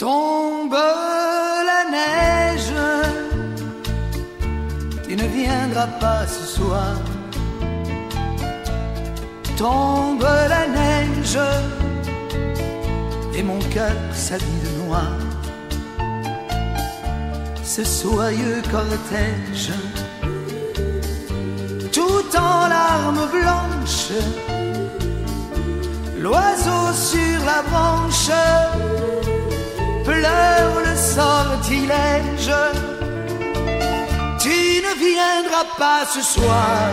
Tombe la neige, tu ne viendras pas ce soir. Tombe la neige, et mon cœur s'habille de noir. Ce soyeux cortège, tout en larmes blanches, l'oiseau sur la branche pleure le sortilège. Tu ne viendras pas ce soir,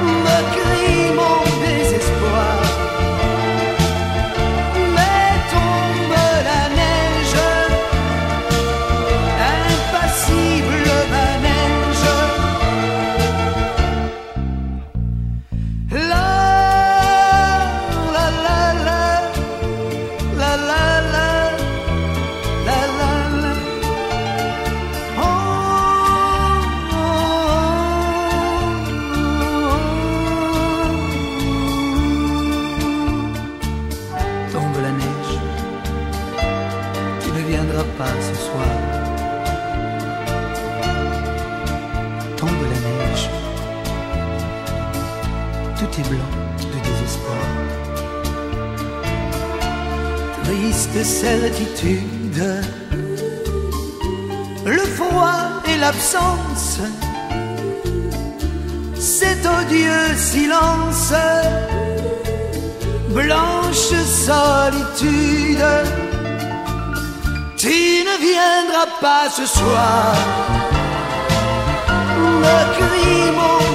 me crie mon désespoir. Mais tombe la neige, impassible manège. La la la la la la la la la la. Oh, oh, oh. Tombe la neige, tu ne viendras pas ce soir. Tombe la neige, tout est blanc de désespoir. Triste certitude, le froid et l'absence, cet odieux silence, blanche solitude. Tu ne viendras pas ce soir, me crie mon